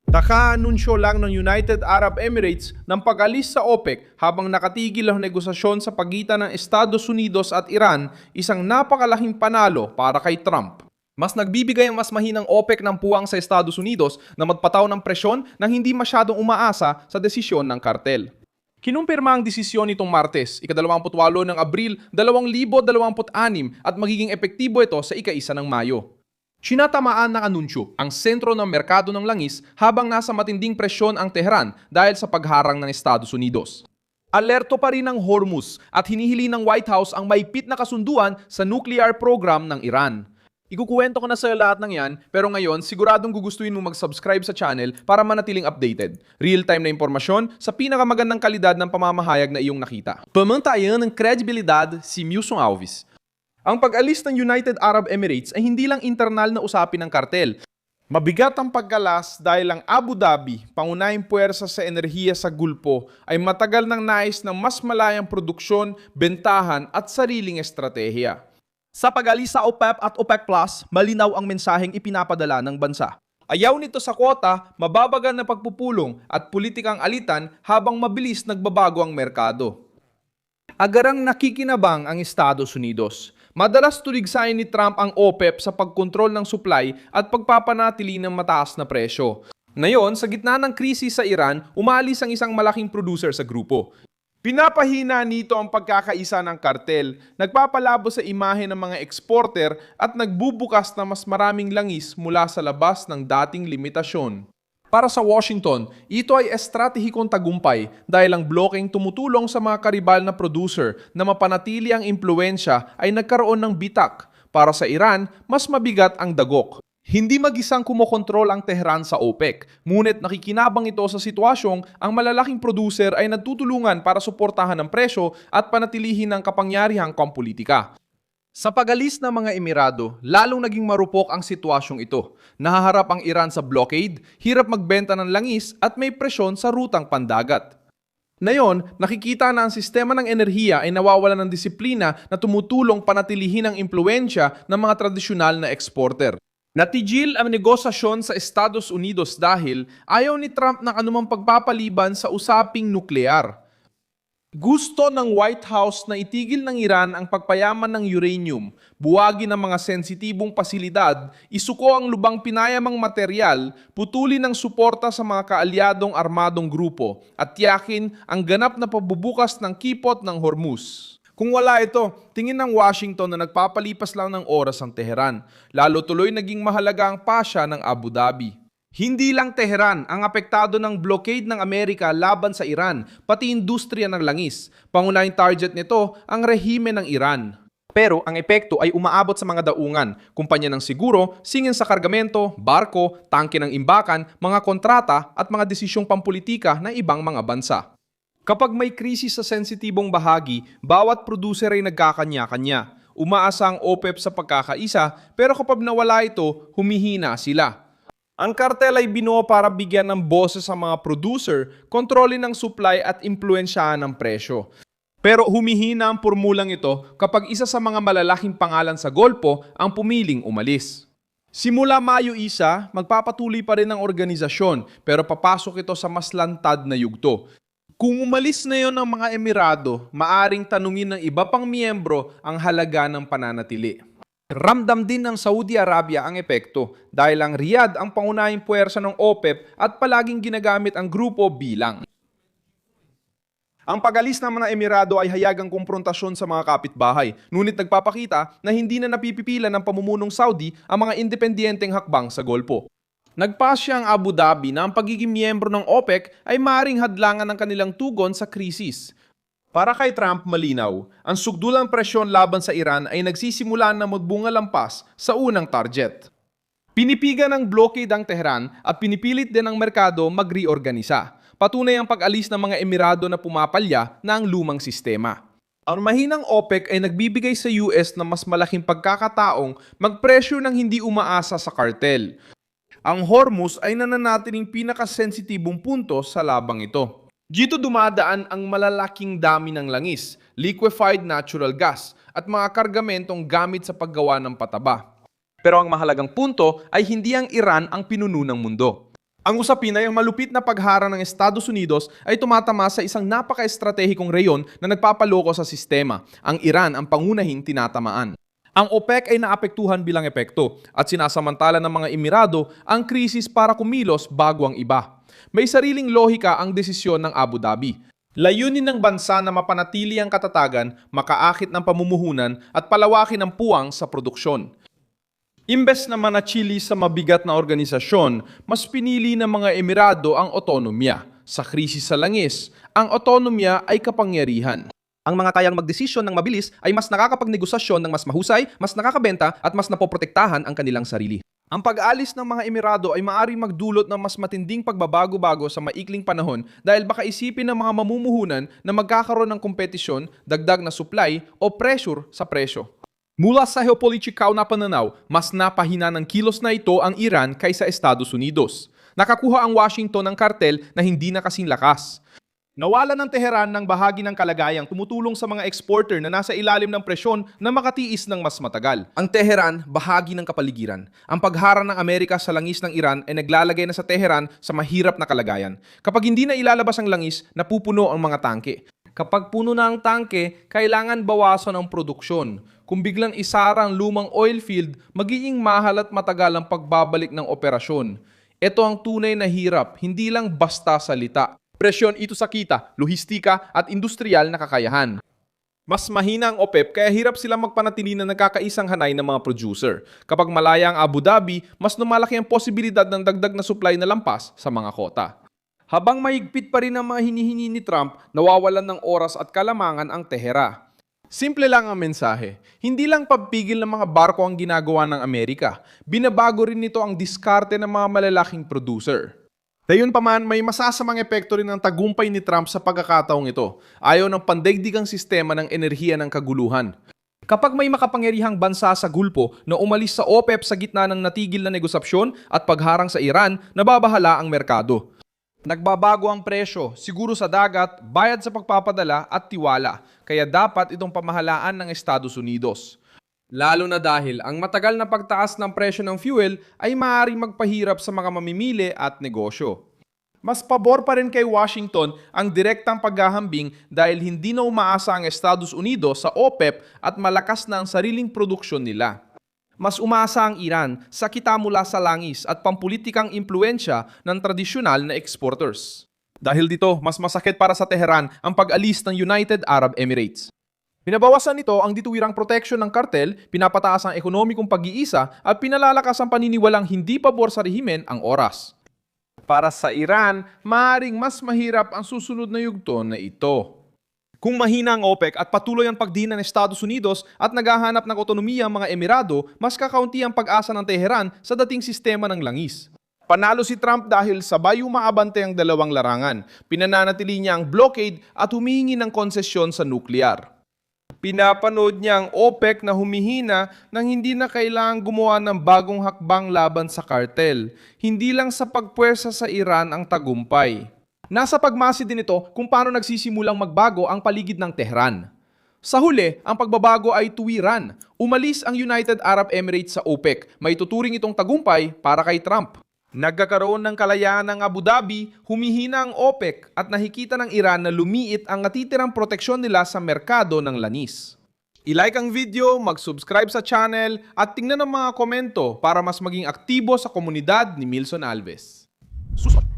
Naka-anunsyo lang ng United Arab Emirates ng pag-alis sa OPEC habang nakatigil ang negosasyon sa pagitan ng Estados Unidos at Iran, isang napakalaking panalo para kay Trump. Mas nagbibigay ang mas mahinang OPEC ng puwang sa Estados Unidos na magpataw ng presyon nang hindi masyadong umaasa sa desisyon ng kartel. Kinumpirma ang desisyon nitong Martes, ika-28 ng Abril 2026 at magiging epektibo ito sa ika-1 ng Mayo. Sinatamaan ng anunsyo ang sentro ng merkado ng langis habang nasa matinding presyon ang Tehran dahil sa pagharang ng Estados Unidos. Alerto pa rin ang Hormuz at hinihili ng White House ang mahigpit na kasunduan sa nuclear program ng Iran. Ikukuwento ko na sa lahat ng yan, pero ngayon siguradong gugustuhin mo mag-subscribe sa channel para manatiling updated. Real-time na impormasyon sa pinakamagandang kalidad ng pamamahayag na iyong nakita. Pamantayan ng kredibilidad si Milson Alves. Ang pag-alis ng United Arab Emirates ay hindi lang internal na usapin ng kartel. Mabigat ang pagkalas dahil ang Abu Dhabi, pangunahing puwersa sa enerhiya sa Gulpo, ay matagal nang nais ng mas malayang produksyon, bentahan at sariling estratehiya. Sa pag-alis sa OPEP at OPEC Plus, malinaw ang mensaheng ipinapadala ng bansa. Ayaw nito sa kwota, mababagal na pagpupulong at politikang alitan habang mabilis nagbabago ang merkado. Agarang nakikinabang ang Estados Unidos. Madalas tuligsain ni Trump ang OPEP sa pagkontrol ng supply at pagpapanatili ng mataas na presyo. Ngayon, sa gitna ng krisis sa Iran, umalis ang isang malaking producer sa grupo. Pinapahina nito ang pagkakaisa ng kartel, nagpapalabo sa imahe ng mga exporter at nagbubukas na mas maraming langis mula sa labas ng dating limitasyon. Para sa Washington, ito ay estratehikong tagumpay dahil ang blocking tumutulong sa mga karibal na producer na mapanatili ang impluensya ay nagkaroon ng bitak. Para sa Iran, mas mabigat ang dagok. Hindi mag-isang kumokontrol ang Tehran sa OPEC, ngunit nakikinabang ito sa sitwasyong ang malalaking producer ay nagtutulungan para suportahan ang presyo at panatilihin ang kapangyarihang pampulitika. Sa pag-alis ng mga Emirado, lalong naging marupok ang sitwasyong ito. Nahaharap ang Iran sa blockade, hirap magbenta ng langis at may presyon sa rutang pandagat. Ngayon, nakikita na ang sistema ng enerhiya ay nawawala ng disiplina na tumutulong panatilihin ang impluensya ng mga tradisyonal na exporter. Natigil ang negosasyon sa Estados Unidos dahil ayaw ni Trump ng anumang pagpapaliban sa usaping nuklear. Gusto ng White House na itigil ng Iran ang pagpayaman ng uranium, buwagin ang mga sensitibong pasilidad, isuko ang lubang pinayamang material, putulin ang suporta sa mga kaalyadong armadong grupo, at tiyakin ang ganap na pagbubukas ng kipot ng Hormuz. Kung wala ito, tingin ng Washington na nagpapalipas lang ng oras ang Tehran, lalo tuloy naging mahalaga ang pasya ng Abu Dhabi. Hindi lang Tehran ang apektado ng blockade ng Amerika laban sa Iran, pati industriya ng langis. Pangunahing target nito ang rehime ng Iran. Pero ang epekto ay umaabot sa mga daungan, kumpanya ng siguro, singin sa kargamento, barko, tangke ng imbakan, mga kontrata at mga desisyong pampulitika ng ibang mga bansa. Kapag may krisis sa sensitibong bahagi, bawat producer ay nagkakanya-kanya. Umaasa ang OPEP sa pagkakaisa, pero kapag nawala ito, humihina sila. Ang kartel ay binuo para bigyan ng boses sa mga producer, kontrolin ang supply at impluensyahan ang presyo. Pero humihina ang pormulang ito kapag isa sa mga malalaking pangalan sa Golpo ang pumiling umalis. Simula Mayo 1, magpapatuloy pa rin ang organisasyon pero papasok ito sa mas lantad na yugto. Kung umalis na yon ang mga Emirado, maaring tanungin ng iba pang miyembro ang halaga ng pananatili. Ramdam din ng Saudi Arabia ang epekto dahil ang Riyadh ang pangunahing puwersa ng OPEP at palaging ginagamit ang grupo bilang. Ang pag-alis ng mga Emirado ay hayagang komprontasyon sa mga kapitbahay, ngunit nagpapakita na hindi na napipipilan ng pamumunong Saudi ang mga independiyenteng hakbang sa Golpo. Nagpasya ang Abu Dhabi na ang pagiging miyembro ng OPEC ay maaaring hadlangan ng kanilang tugon sa krisis. Para kay Trump, malinaw, ang sugdulang presyon laban sa Iran ay nagsisimula na magbunga lampas sa unang target. Pinipigan ng blockade ang Tehran at pinipilit din ng merkado mag-reorganisa. Patunay ang pag-alis ng mga Emirado na pumapalya na ang lumang sistema. Ang mahinang OPEC ay nagbibigay sa US ng mas malaking pagkakataong mag-pressure ng hindi umaasa sa kartel. Ang Hormuz ay nananatiling pinakasensitibong punto sa labang ito. Dito dumadaan ang malalaking dami ng langis, liquefied natural gas, at mga kargamentong gamit sa paggawa ng pataba. Pero ang mahalagang punto ay hindi ang Iran ang pinuno ng mundo. Ang usapin ay ang malupit na pagharang ng Estados Unidos ay tumatama sa isang napaka-estratehikong reyon na nagpapaloko sa sistema. Ang Iran ang pangunahing tinatamaan. Ang OPEC ay naapektuhan bilang epekto at sinasamantala ng mga Emirado ang krisis para kumilos bago ang iba. May sariling lohika ang desisyon ng Abu Dhabi. Layunin ng bansa na mapanatili ang katatagan, makaakit ng pamumuhunan at palawakin ang puwang sa produksyon. Imbes na manatili sa mabigat na organisasyon, mas pinili ng mga Emirado ang otonomya. Sa krisis sa langis, ang otonomya ay kapangyarihan. Ang mga kayang magdesisyon ng mabilis ay mas nakakapagnegosasyon ng mas mahusay, mas nakakabenta at mas napoprotektahan ang kanilang sarili. Ang pag-alis ng mga Emirado ay maaaring magdulot ng mas matinding pagbabago-bago sa maikling panahon dahil baka isipin ng mga mamumuhunan na magkakaroon ng kompetisyon, dagdag na supply o pressure sa presyo. Mula sa geopolitikaw na pananaw, mas napahina ng kilos na ito ang Iran kaysa Estados Unidos. Nakakuha ang Washington ng kartel na hindi na kasing lakas. Nawala ng Teheran ng bahagi ng kalagayang tumutulong sa mga exporter na nasa ilalim ng presyon na makatiis ng mas matagal. Ang Teheran, bahagi ng kapaligiran. Ang pagharang ng Amerika sa langis ng Iran ay naglalagay na sa Teheran sa mahirap na kalagayan. Kapag hindi na ilalabas ang langis, napupuno ang mga tangke. Kapag puno na ang tangke, kailangan bawasan ang produksyon. Kung biglang isara ang lumang oil field, magiging mahal at matagal ang pagbabalik ng operasyon. Ito ang tunay na hirap, hindi lang basta salita. Presyon ito sa kita, lohistika at industrial na kakayahan. Mas mahina ang OPEP kaya hirap sila magpanatili na nagkakaisang hanay ng mga producer. Kapag malaya ang Abu Dhabi, mas lumalaki ang posibilidad ng dagdag na supply na lampas sa mga kota. Habang mahigpit pa rin ang mga hinihingi ni Trump, nawawalan ng oras at kalamangan ang Tehera. Simple lang ang mensahe. Hindi lang pagpigil ng mga barko ang ginagawa ng Amerika. Binabago rin nito ang diskarte ng mga malalaking producer. Gayunpaman, may masasamang epekto rin ng tagumpay ni Trump sa pagkakataong ito. Ayaw ng pandaigdigang sistema ng enerhiya ng kaguluhan. Kapag may makapangyarihang bansa sa Gulpo na umalis sa OPEP sa gitna ng natigil na negosasyon at pagharang sa Iran, nababahala ang merkado. Nagbabago ang presyo, siguro sa dagat, bayad sa pagpapadala at tiwala, kaya dapat itong pamahalaan ng Estados Unidos. Lalo na dahil ang matagal na pagtaas ng presyo ng fuel ay maaaring magpahirap sa mga mamimili at negosyo. Mas pabor pa rin kay Washington ang direktang paghahambing dahil hindi na umaasa ang Estados Unidos sa OPEP at malakas na ang sariling produksyon nila. Mas umaasa ang Iran sa kita mula sa langis at pampulitikang impluensya ng tradisyonal na exporters. Dahil dito, mas masakit para sa Tehran ang pag-alis ng United Arab Emirates. Pinabawasan nito ang dituwirang proteksyon ng kartel, pinapataas ang ekonomikong pag-iisa at pinalalakas ang paniniwalang hindi pabor sa rehimen ang oras. Para sa Iran, maaaring mas mahirap ang susunod na yugto na ito. Kung mahina ang OPEC at patuloy ang pagdina ng Estados Unidos at naghahanap ng otonomiya ang mga Emirado, mas kakaunti ang pag-asa ng Tehran sa dating sistema ng langis. Panalo si Trump dahil sabay umaabante ang dalawang larangan. Pinananatili niya ang blockade at humihingi ng konsesyon sa nuklear. Pinapanood niya ang OPEC na humihina nang hindi na kailangang gumawa ng bagong hakbang laban sa kartel. Hindi lang sa pagpuwersa sa Iran ang tagumpay. Nasa pagmasi din ito kung paano nagsisimulang magbago ang paligid ng Tehran. Sa huli, ang pagbabago ay tuwiran. Umalis ang United Arab Emirates sa OPEC. May tuturing itong tagumpay para kay Trump. Nagkakaroon ng kalayaan ng Abu Dhabi, humihina ang OPEC at nakikita ng Iran na lumiit ang natitirang proteksyon nila sa merkado ng langis. I-like ang video, mag-subscribe sa channel at tingnan ang mga komento para mas maging aktibo sa komunidad ni Milson Alves. Susunod!